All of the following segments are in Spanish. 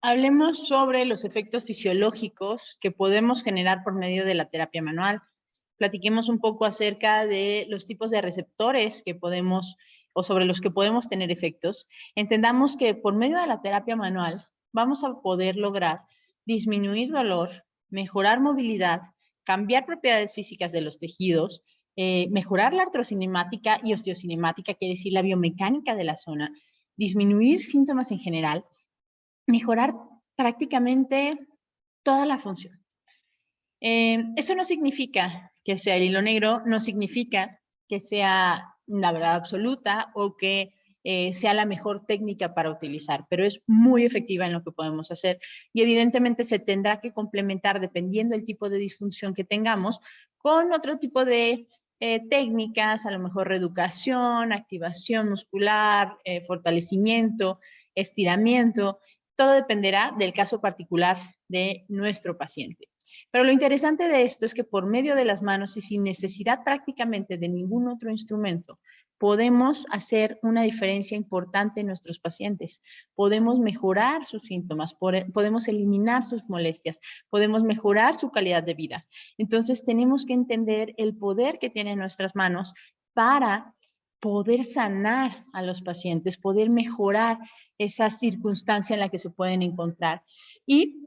Hablemos sobre los efectos fisiológicos que podemos generar por medio de la terapia manual. Platiquemos un poco acerca de los tipos de receptores que podemos o sobre los que podemos tener efectos. Entendamos que por medio de la terapia manual vamos a poder lograr disminuir dolor, mejorar movilidad, cambiar propiedades físicas de los tejidos, mejorar la artrocinemática y osteocinemática, quiere decir la biomecánica de la zona, disminuir síntomas en general, mejorar prácticamente toda la función. Eso no significa que sea el hilo negro, no significa que sea la verdad absoluta o que sea la mejor técnica para utilizar, pero es muy efectiva en lo que podemos hacer y evidentemente se tendrá que complementar dependiendo del tipo de disfunción que tengamos con otro tipo de técnicas, a lo mejor reeducación, activación muscular, fortalecimiento, estiramiento. Todo dependerá del caso particular de nuestro paciente. Pero lo interesante de esto es que por medio de las manos y sin necesidad prácticamente de ningún otro instrumento, podemos hacer una diferencia importante en nuestros pacientes. Podemos mejorar sus síntomas, podemos eliminar sus molestias, podemos mejorar su calidad de vida. Entonces tenemos que entender el poder que tienen nuestras manos para poder sanar a los pacientes, poder mejorar esa circunstancia en la que se pueden encontrar. Y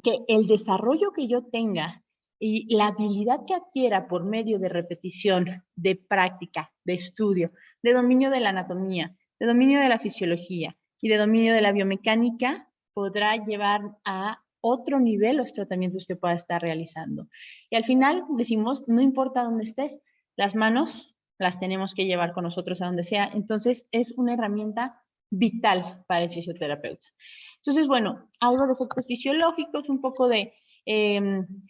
que el desarrollo que yo tenga y la habilidad que adquiera por medio de repetición, de práctica, de estudio, de dominio de la anatomía, de dominio de la fisiología y de dominio de la biomecánica, podrá llevar a otro nivel los tratamientos que pueda estar realizando. Y al final decimos, no importa dónde estés, las manos las tenemos que llevar con nosotros a donde sea. Entonces es una herramienta vital para el fisioterapeuta. Entonces, bueno, algo de efectos fisiológicos, un poco de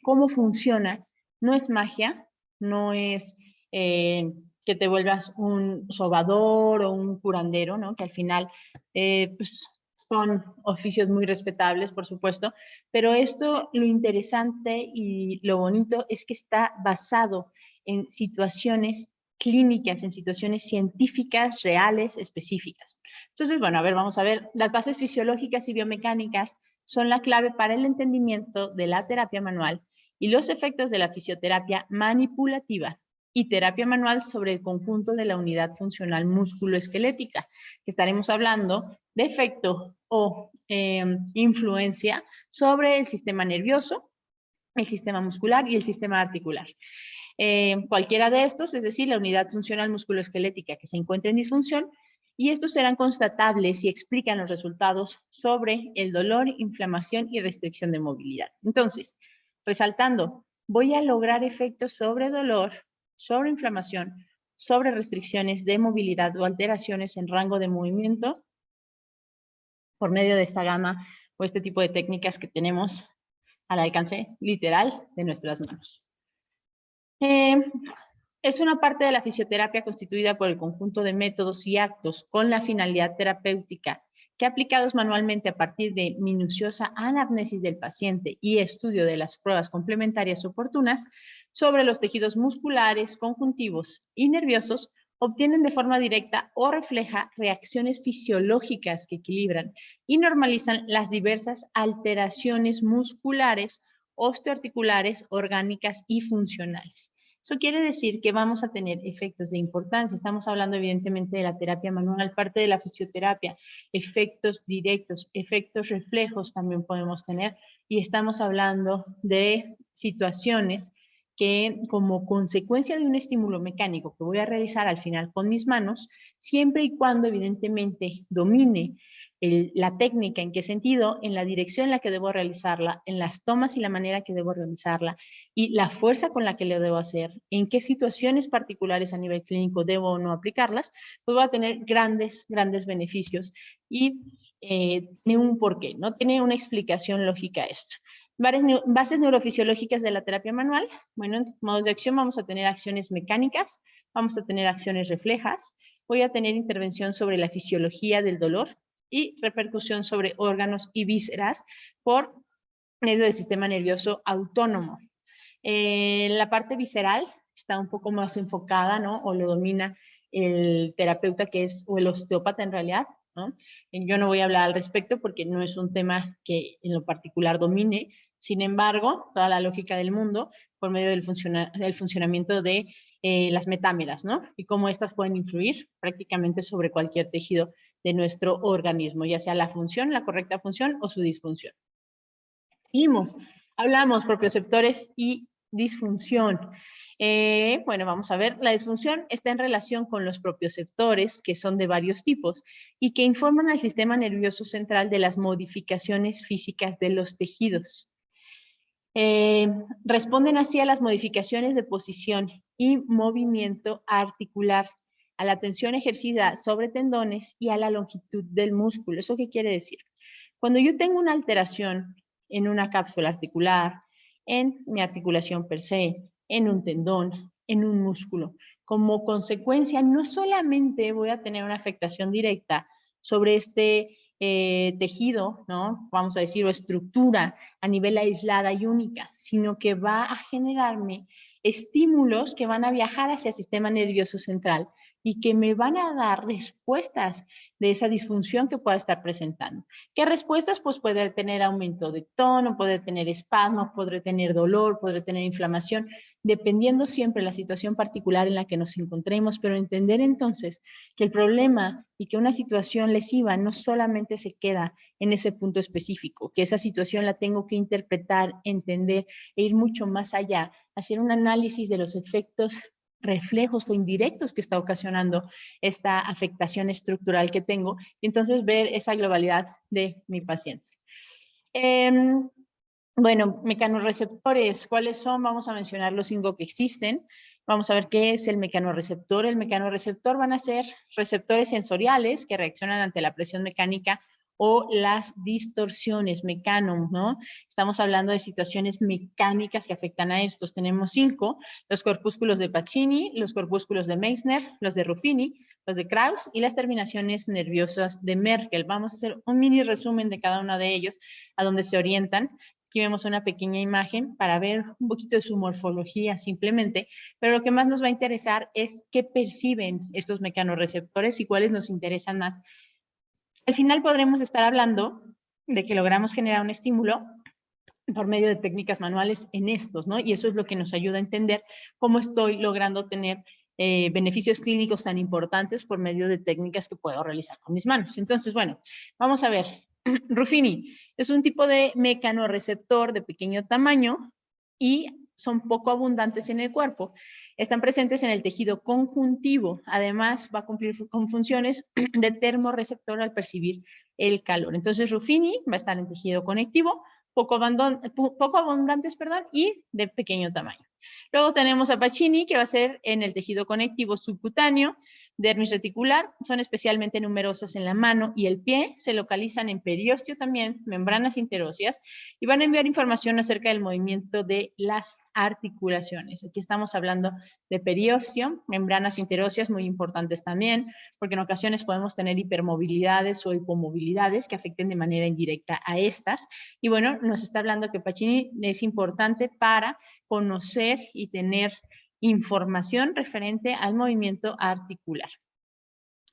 cómo funciona. No es magia, no es que te vuelvas un sobador o un curandero, ¿no? Que al final pues, son oficios muy respetables, por supuesto, pero esto, lo interesante y lo bonito es que está basado en situaciones clínicas, en situaciones científicas, reales, específicas. Entonces, bueno, a ver, vamos a ver, las bases fisiológicas y biomecánicas son la clave para el entendimiento de la terapia manual y los efectos de la fisioterapia manipulativa y terapia manual sobre el conjunto de la unidad funcional músculo-esquelética, que estaremos hablando de efecto o influencia sobre el sistema nervioso, el sistema muscular y el sistema articular. Cualquiera de estos, es decir, la unidad funcional musculoesquelética que se encuentra en disfunción, y estos serán constatables y explican los resultados sobre el dolor, inflamación y restricción de movilidad. Entonces, resaltando, voy a lograr efectos sobre dolor, sobre inflamación, sobre restricciones de movilidad o alteraciones en rango de movimiento por medio de esta gama o este tipo de técnicas que tenemos al alcance literal de nuestras manos. Es una parte de la fisioterapia constituida por el conjunto de métodos y actos con la finalidad terapéutica que aplicados manualmente a partir de minuciosa anamnesis del paciente y estudio de las pruebas complementarias oportunas sobre los tejidos musculares, conjuntivos y nerviosos, obtienen de forma directa o refleja reacciones fisiológicas que equilibran y normalizan las diversas alteraciones musculares, osteoarticulares, orgánicas y funcionales. Eso quiere decir que vamos a tener efectos de importancia. Estamos hablando evidentemente de la terapia manual, parte de la fisioterapia, efectos directos, efectos reflejos también podemos tener, y estamos hablando de situaciones que como consecuencia de un estímulo mecánico que voy a realizar al final con mis manos, siempre y cuando evidentemente domine la técnica, ¿en qué sentido? En la dirección en la que debo realizarla, en las tomas y la manera que debo realizarla, y la fuerza con la que lo debo hacer, en qué situaciones particulares a nivel clínico debo o no aplicarlas, pues va a tener grandes beneficios y tiene un porqué, ¿no? Tiene una explicación lógica esto. Bases neurofisiológicas de la terapia manual. Bueno, en modos de acción vamos a tener acciones mecánicas, vamos a tener acciones reflejas, voy a tener intervención sobre la fisiología del dolor y repercusión sobre órganos y vísceras por medio del sistema nervioso autónomo. La parte visceral está un poco más enfocada, ¿no? O lo domina el terapeuta que es, o el osteópata en realidad, ¿no? Yo no voy a hablar al respecto porque no es un tema que en lo particular domine. Sin embargo, toda la lógica del mundo por medio del funcionamiento de las metámeras, ¿no? Y cómo estas pueden influir prácticamente sobre cualquier tejido de nuestro organismo, ya sea la función, la correcta función o su disfunción. Seguimos. Hablamos propioceptores y disfunción. Bueno, vamos a ver. La disfunción está en relación con los propioceptores, que son de varios tipos, y que informan al sistema nervioso central de las modificaciones físicas de los tejidos. Responden así a las modificaciones de posición y movimiento articular, a la tensión ejercida sobre tendones y a la longitud del músculo. ¿Eso qué quiere decir? Cuando yo tengo una alteración en una cápsula articular, en mi articulación per se, en un tendón, en un músculo, como consecuencia, no solamente voy a tener una afectación directa sobre este tejido, ¿no? Vamos a decir, o estructura a nivel aislada y única, sino que va a generarme estímulos que van a viajar hacia el sistema nervioso central y que me van a dar respuestas de esa disfunción que pueda estar presentando. ¿Qué respuestas? Pues poder tener aumento de tono, poder tener espasmos, podré tener dolor, podré tener inflamación, dependiendo siempre de la situación particular en la que nos encontremos, pero entender entonces que el problema y que una situación lesiva no solamente se queda en ese punto específico, que esa situación la tengo que interpretar, entender e ir mucho más allá, hacer un análisis de los efectos reflejos o indirectos que está ocasionando esta afectación estructural que tengo y entonces ver esa globalidad de mi paciente. Bueno, mecanorreceptores, ¿cuáles son? Vamos a mencionar los 5 que existen. Vamos a ver qué es el mecanorreceptor. El mecanorreceptor van a ser receptores sensoriales que reaccionan ante la presión mecánica o las distorsiones, mecano, ¿no? Estamos hablando de situaciones mecánicas que afectan a estos. Tenemos 5, los corpúsculos de Pacini, los corpúsculos de Meissner, los de Ruffini, los de Krauss y las terminaciones nerviosas de Merkel. Vamos a hacer un mini resumen de cada uno de ellos, a donde se orientan. Aquí vemos una pequeña imagen para ver un poquito de su morfología simplemente, pero lo que más nos va a interesar es qué perciben estos mecanorreceptores y cuáles nos interesan más. Al final podremos estar hablando de que logramos generar un estímulo por medio de técnicas manuales en estos, ¿no? Y eso es lo que nos ayuda a entender cómo estoy logrando tener beneficios clínicos tan importantes por medio de técnicas que puedo realizar con mis manos. Entonces, bueno, vamos a ver. Ruffini es un tipo de mecanorreceptor de pequeño tamaño y son poco abundantes en el cuerpo. Están presentes en el tejido conjuntivo. Además, va a cumplir con funciones de termorreceptor al percibir el calor. Entonces, Ruffini va a estar en tejido conectivo, poco abundantes, perdón, y de pequeño tamaño. Luego tenemos a Pacini, que va a ser en el tejido conectivo subcutáneo, dermis reticular, son especialmente numerosas en la mano y el pie, se localizan en periósteo también, membranas interóseas, y van a enviar información acerca del movimiento de las articulaciones. Aquí estamos hablando de periósteo, membranas interóseas muy importantes también, porque en ocasiones podemos tener hipermovilidades o hipomovilidades que afecten de manera indirecta a estas. Y bueno, nos está hablando que Pacini es importante para conocer y tener información referente al movimiento articular.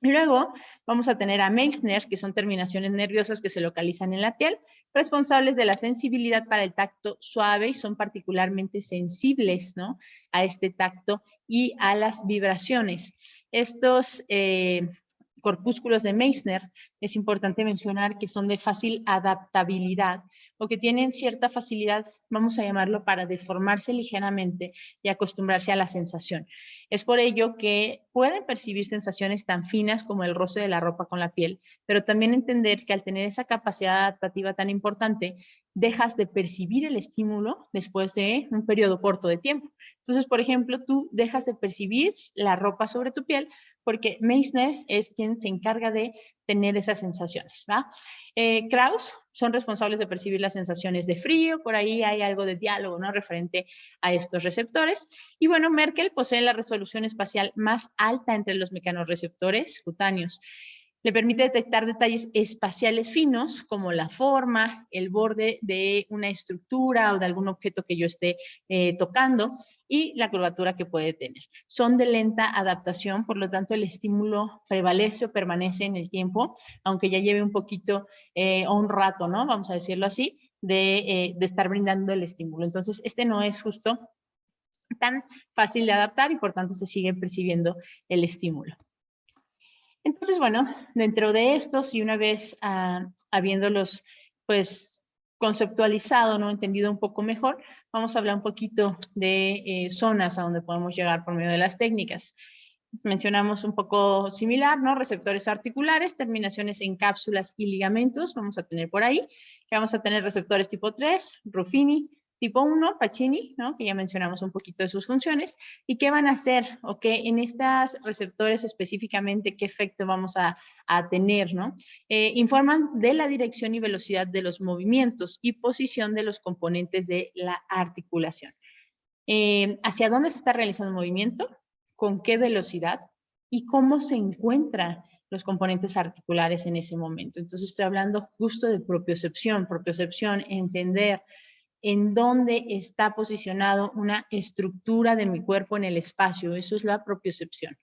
Y luego vamos a tener a Meissner, que son terminaciones nerviosas que se localizan en la piel, responsables de la sensibilidad para el tacto suave y son particularmente sensibles, ¿no?, a este tacto y a las vibraciones. Estos corpúsculos de Meissner, es importante mencionar que son de fácil adaptabilidad o que tienen cierta facilidad, vamos a llamarlo, para deformarse ligeramente y acostumbrarse a la sensación. Es por ello que pueden percibir sensaciones tan finas como el roce de la ropa con la piel, pero también entender que al tener esa capacidad adaptativa tan importante, dejas de percibir el estímulo después de un periodo corto de tiempo. Entonces, por ejemplo, tú dejas de percibir la ropa sobre tu piel porque Meissner es quien se encarga de tener esas sensaciones, ¿va? Krauss son responsables de percibir las sensaciones de frío, por ahí hay algo de diálogo, ¿no?, referente a estos receptores. Y bueno, Merkel posee la resolución espacial más alta entre los mecanorreceptores cutáneos. Le permite detectar detalles espaciales finos, como la forma, el borde de una estructura o de algún objeto que yo esté tocando, y la curvatura que puede tener. Son de lenta adaptación, por lo tanto el estímulo prevalece o permanece en el tiempo, aunque ya lleve un poquito o un rato, ¿no? Vamos a decirlo así, de estar brindando el estímulo. Entonces, este no es justo tan fácil de adaptar y por tanto se sigue percibiendo el estímulo. Entonces, bueno, dentro de estos y una vez habiéndolos, pues, conceptualizado, ¿no? Entendido un poco mejor, vamos a hablar un poquito de zonas a donde podemos llegar por medio de las técnicas. Mencionamos un poco similar, ¿no? Receptores articulares, terminaciones en cápsulas y ligamentos, vamos a tener por ahí, que vamos a tener receptores tipo 3, Ruffini, tipo 1, Pacini, ¿no? Que ya mencionamos un poquito de sus funciones, y qué van a hacer, o qué en estos receptores específicamente, qué efecto vamos a tener, ¿no? Informan de la dirección y velocidad de los movimientos y posición de los componentes de la articulación. ¿Hacia dónde se está realizando el movimiento? ¿Con qué velocidad? ¿Y cómo se encuentran los componentes articulares en ese momento? Entonces estoy hablando justo de propiocepción, entender en dónde está posicionado una estructura de mi cuerpo en el espacio. Eso es la propiocepción.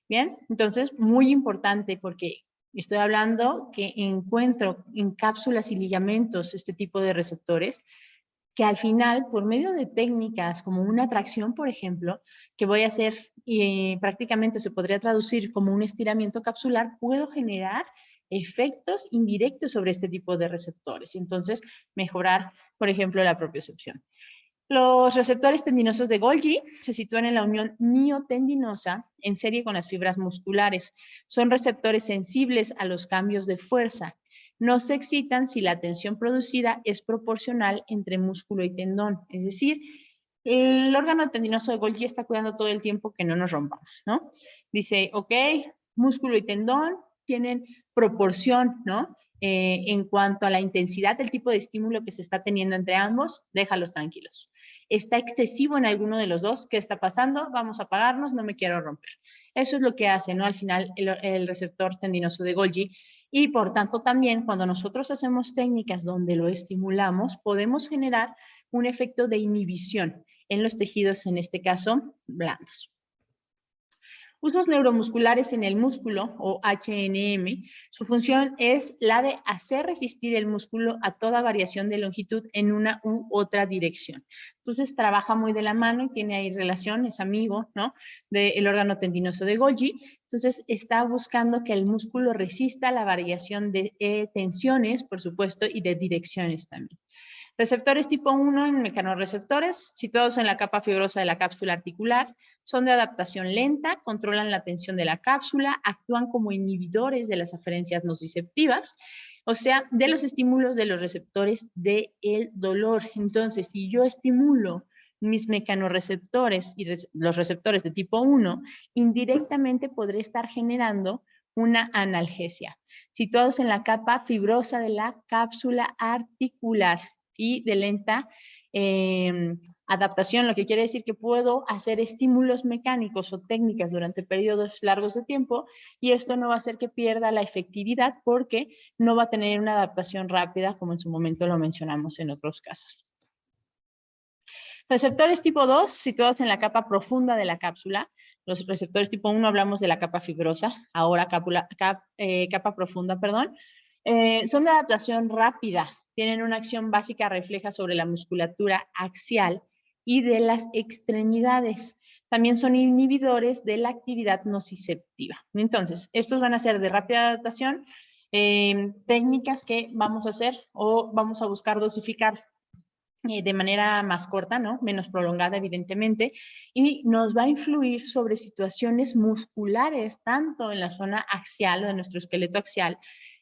Bien, entonces muy importante porque estoy hablando que encuentro en cápsulas y ligamentos este tipo de receptores que al final, por medio de técnicas como una tracción, por ejemplo, que voy a hacer y prácticamente se podría traducir como un estiramiento capsular, puedo generar efectos indirectos sobre este tipo de receptores y entonces mejorar, por ejemplo, la propiocepción. Los receptores tendinosos de Golgi se sitúan en la unión miotendinosa en serie con las fibras musculares. Son receptores sensibles a los cambios de fuerza. No se excitan si la tensión producida es proporcional entre músculo y tendón. Es decir, el órgano tendinoso de Golgi está cuidando todo el tiempo que no nos rompamos, ¿no? Dice, ok, músculo y tendón tienen proporción, ¿no? En cuanto a la intensidad del tipo de estímulo que se está teniendo entre ambos, déjalos tranquilos. Está excesivo en alguno de los dos, ¿qué está pasando? Vamos a apagarnos, no me quiero romper. Eso es lo que hace, ¿no? Al final, el receptor tendinoso de Golgi. Y por tanto, también cuando nosotros hacemos técnicas donde lo estimulamos, podemos generar un efecto de inhibición en los tejidos, en este caso, blandos. Usos neuromusculares en el músculo, o HNM, su función es la de hacer resistir el músculo a toda variación de longitud en una u otra dirección. Entonces, trabaja muy de la mano y tiene ahí relación, es amigo, ¿no?, del órgano tendinoso de Golgi. Entonces, está buscando que el músculo resista la variación de tensiones, por supuesto, y de direcciones también. Receptores tipo 1 en mecanorreceptores, situados en la capa fibrosa de la cápsula articular, son de adaptación lenta, controlan la tensión de la cápsula, actúan como inhibidores de las aferencias nociceptivas, o sea, de los estímulos de los receptores del dolor. Entonces, si yo estimulo mis mecanorreceptores y los receptores de tipo 1, indirectamente podré estar generando una analgesia, situados en la capa fibrosa de la cápsula articular y de lenta adaptación, lo que quiere decir que puedo hacer estímulos mecánicos o técnicas durante periodos largos de tiempo y esto no va a hacer que pierda la efectividad porque no va a tener una adaptación rápida como en su momento lo mencionamos en otros casos. Receptores tipo 2 situados en la capa profunda de la cápsula. Los receptores tipo 1 hablamos de la capa fibrosa, ahora capa profunda, perdón. Son de adaptación rápida, tienen una acción básica refleja sobre la musculatura axial y de las extremidades. También son inhibidores de la actividad nociceptiva. Entonces, estos van a ser de rápida adaptación, técnicas que vamos a hacer o vamos a buscar dosificar de manera más corta, ¿no?, menos prolongada, evidentemente, y nos va a influir sobre situaciones musculares, tanto en la zona axial o de nuestro esqueleto axial,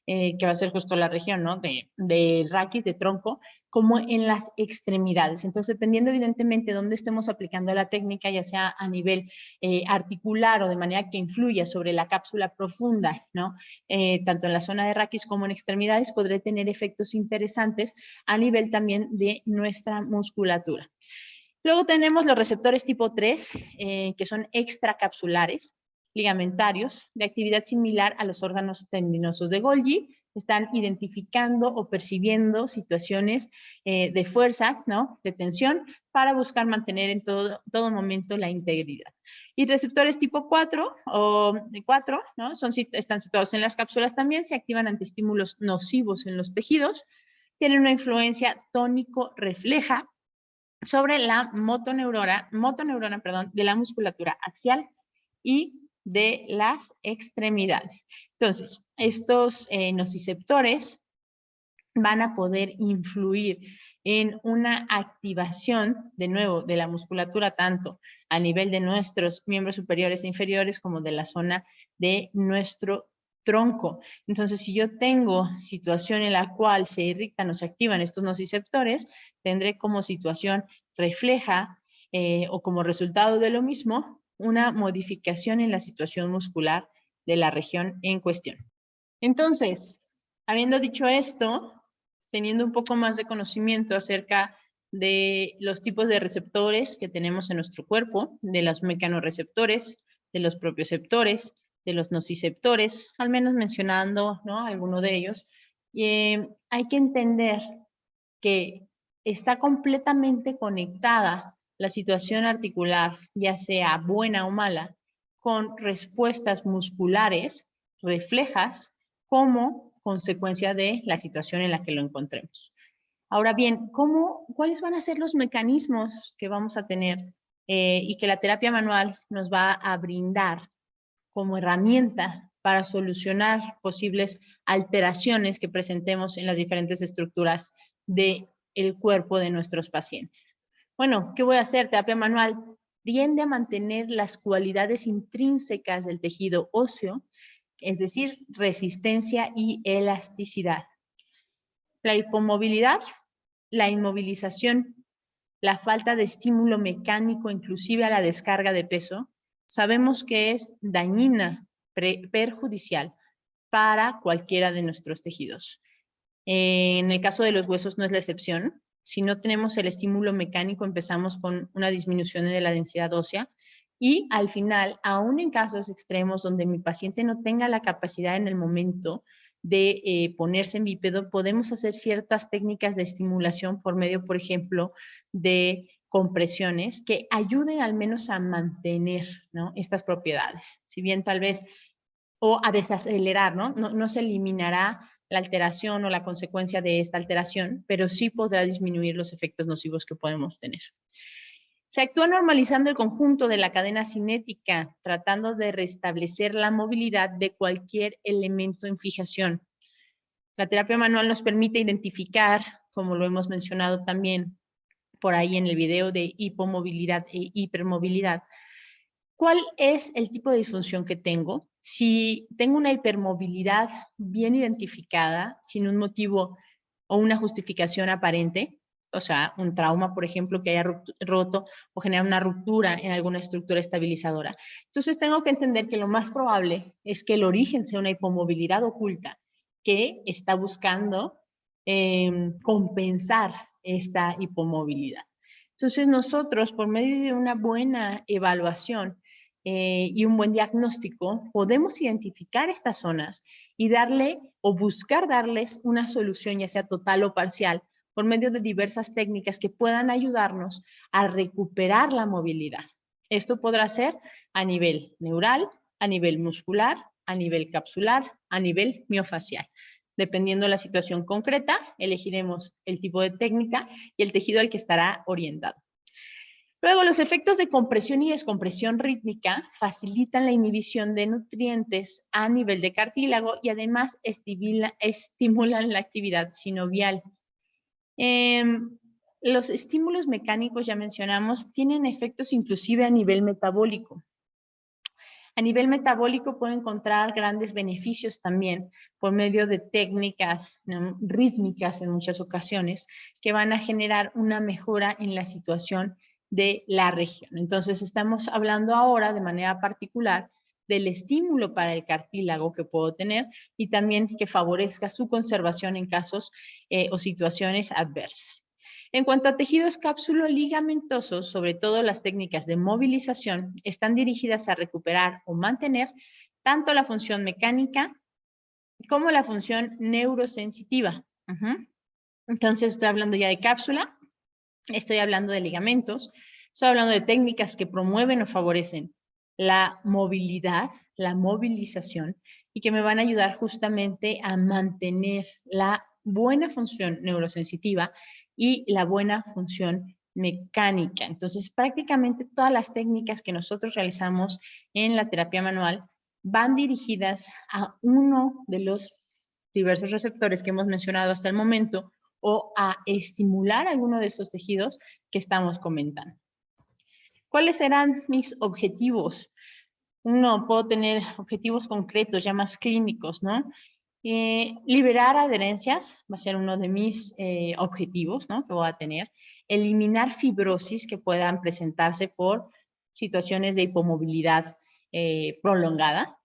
que va a ser justo la región, ¿no?, de raquis, de tronco, como en las extremidades. Entonces, dependiendo evidentemente de dónde estemos aplicando la técnica, ya sea a nivel articular o de manera que influya sobre la cápsula profunda, ¿no?, tanto en la zona de raquis como en extremidades, podré tener efectos interesantes a nivel también de nuestra musculatura. Luego tenemos los receptores tipo 3, que son extracapsulares. ligamentarios de actividad similar a los órganos tendinosos de Golgi. Están identificando o percibiendo situaciones de fuerza, ¿no? De tensión, para buscar mantener en todo momento la integridad. Y receptores tipo 4 o 4, ¿no? Están situados en las cápsulas también, se activan ante estímulos nocivos en los tejidos, tienen una influencia tónico-refleja sobre la motoneurona, de la musculatura axial y de las extremidades. Entonces, estos nociceptores van a poder influir en una activación, de nuevo, de la musculatura, tanto a nivel de nuestros miembros superiores e inferiores como de la zona de nuestro tronco. Entonces, si yo tengo situación en la cual se irritan o se activan estos nociceptores, tendré como situación refleja o como resultado de lo mismo, una modificación en la situación muscular de la región en cuestión. Entonces, habiendo dicho esto, teniendo un poco más de conocimiento acerca de los tipos de receptores que tenemos en nuestro cuerpo, de los mecanorreceptores, de los propioceptores, de los nociceptores, al menos mencionando, ¿no?, alguno de ellos, hay que entender que está completamente conectada la situación articular, ya sea buena o mala, con respuestas musculares reflejas como consecuencia de la situación en la que lo encontremos. Ahora bien, ¿cuáles van a ser los mecanismos que vamos a tener y que la terapia manual nos va a brindar como herramienta para solucionar posibles alteraciones que presentemos en las diferentes estructuras del cuerpo de nuestros pacientes? Bueno, ¿qué voy a hacer? Terapia manual tiende a mantener las cualidades intrínsecas del tejido óseo, es decir, resistencia y elasticidad. La hipomovilidad, la inmovilización, la falta de estímulo mecánico, inclusive a la descarga de peso, sabemos que es dañina, perjudicial para cualquiera de nuestros tejidos. En el caso de los huesos no es la excepción. Si no tenemos el estímulo mecánico, empezamos con una disminución de la densidad ósea y al final, aún en casos extremos donde mi paciente no tenga la capacidad en el momento de ponerse en bípedo, podemos hacer ciertas técnicas de estimulación por medio, por ejemplo, de compresiones que ayuden al menos a mantener, ¿no?, estas propiedades. Si bien tal vez, o a desacelerar, ¿no? No se eliminará la alteración o la consecuencia de esta alteración, pero sí podrá disminuir los efectos nocivos que podemos tener. Se actúa normalizando el conjunto de la cadena cinética, tratando de restablecer la movilidad de cualquier elemento en fijación. La terapia manual nos permite identificar, como lo hemos mencionado también por ahí en el video de hipomovilidad e hipermovilidad, ¿cuál es el tipo de disfunción que tengo? Si tengo una hipermovilidad bien identificada, sin un motivo o una justificación aparente, o sea, un trauma, por ejemplo, que haya roto o genera una ruptura en alguna estructura estabilizadora. Entonces tengo que entender que lo más probable es que el origen sea una hipomovilidad oculta que está buscando compensar esta hipomovilidad. Entonces nosotros, por medio de una buena evaluación y un buen diagnóstico, podemos identificar estas zonas y darle o buscar darles una solución, ya sea total o parcial, por medio de diversas técnicas que puedan ayudarnos a recuperar la movilidad. Esto podrá ser a nivel neural, a nivel muscular, a nivel capsular, a nivel miofacial. Dependiendo de la situación concreta, elegiremos el tipo de técnica y el tejido al que estará orientado. Luego, los efectos de compresión y descompresión rítmica facilitan la inhibición de nutrientes a nivel de cartílago y además estimulan la actividad sinovial. Los estímulos mecánicos, ya mencionamos, tienen efectos inclusive a nivel metabólico. A nivel metabólico puedo encontrar grandes beneficios también por medio de técnicas, ¿no?, rítmicas en muchas ocasiones, que van a generar una mejora en la situación de la región. Entonces, estamos hablando ahora de manera particular del estímulo para el cartílago que puedo tener y también que favorezca su conservación en casos o situaciones adversas. En cuanto a tejidos cápsulo-ligamentosos, sobre todo las técnicas de movilización, están dirigidas a recuperar o mantener tanto la función mecánica como la función neurosensitiva. Entonces, estoy hablando ya de cápsula, estoy hablando de ligamentos, estoy hablando de técnicas que promueven o favorecen la movilidad, la movilización, y que me van a ayudar justamente a mantener la buena función neurosensitiva y la buena función mecánica. Entonces, prácticamente todas las técnicas que nosotros realizamos en la terapia manual van dirigidas a uno de los diversos receptores que hemos mencionado hasta el momento o a estimular alguno de estos tejidos que estamos comentando. ¿Cuáles serán mis objetivos? Puedo tener objetivos concretos, ya más clínicos, ¿no? Liberar adherencias va a ser uno de mis objetivos, ¿no? Que voy a tener. Eliminar fibrosis que puedan presentarse por situaciones de hipomovilidad prolongada.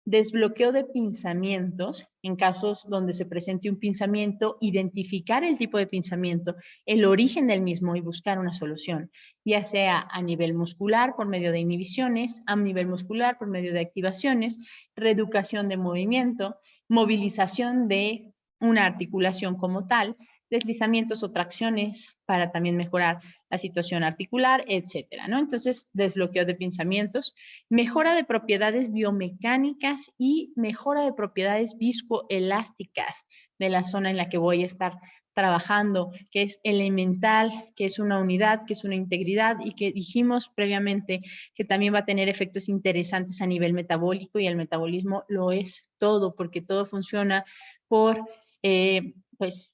Desbloqueo de pinzamientos, en casos donde se presente un pinzamiento, identificar el tipo de pinzamiento, el origen del mismo y buscar una solución, ya sea a nivel muscular por medio de inhibiciones, a nivel muscular por medio de activaciones, reeducación de movimiento, movilización de una articulación como tal, deslizamientos o tracciones para también mejorar la situación articular, etcétera, ¿no? Entonces, desbloqueo de pinzamientos, mejora de propiedades biomecánicas y mejora de propiedades viscoelásticas de la zona en la que voy a estar trabajando, que es elemental, que es una unidad, que es una integridad y que dijimos previamente que también va a tener efectos interesantes a nivel metabólico, y el metabolismo lo es todo, porque todo funciona por, pues,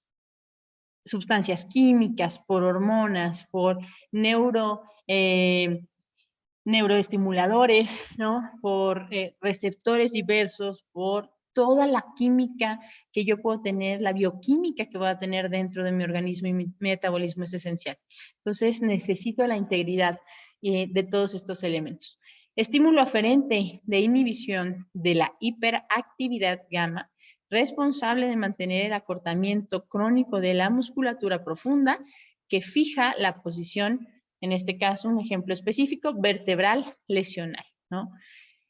sustancias químicas, por hormonas, por neuroestimuladores, ¿no? Por receptores diversos, por toda la química que yo puedo tener, la bioquímica que voy a tener dentro de mi organismo, y mi metabolismo es esencial. Entonces, necesito la integridad de todos estos elementos. Estímulo aferente de inhibición de la hiperactividad gamma, responsable de mantener el acortamiento crónico de la musculatura profunda, que fija la posición, en este caso un ejemplo específico, vertebral lesional, ¿no?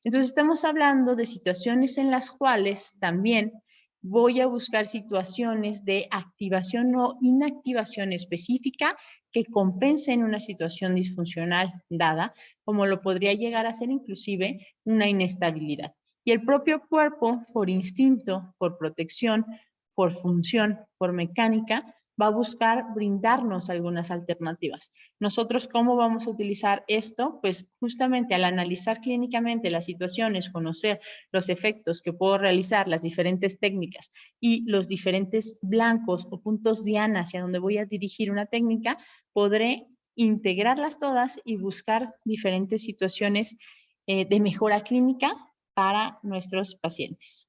Entonces estamos hablando de situaciones en las cuales también voy a buscar situaciones de activación o inactivación específica que compensen una situación disfuncional dada, como lo podría llegar a ser inclusive una inestabilidad. Y el propio cuerpo, por instinto, por protección, por función, por mecánica, va a buscar brindarnos algunas alternativas. Nosotros, ¿cómo vamos a utilizar esto? Pues justamente al analizar clínicamente las situaciones, conocer los efectos que puedo realizar, las diferentes técnicas y los diferentes blancos o puntos diana hacia donde voy a dirigir una técnica, podré integrarlas todas y buscar diferentes situaciones de mejora clínica para nuestros pacientes.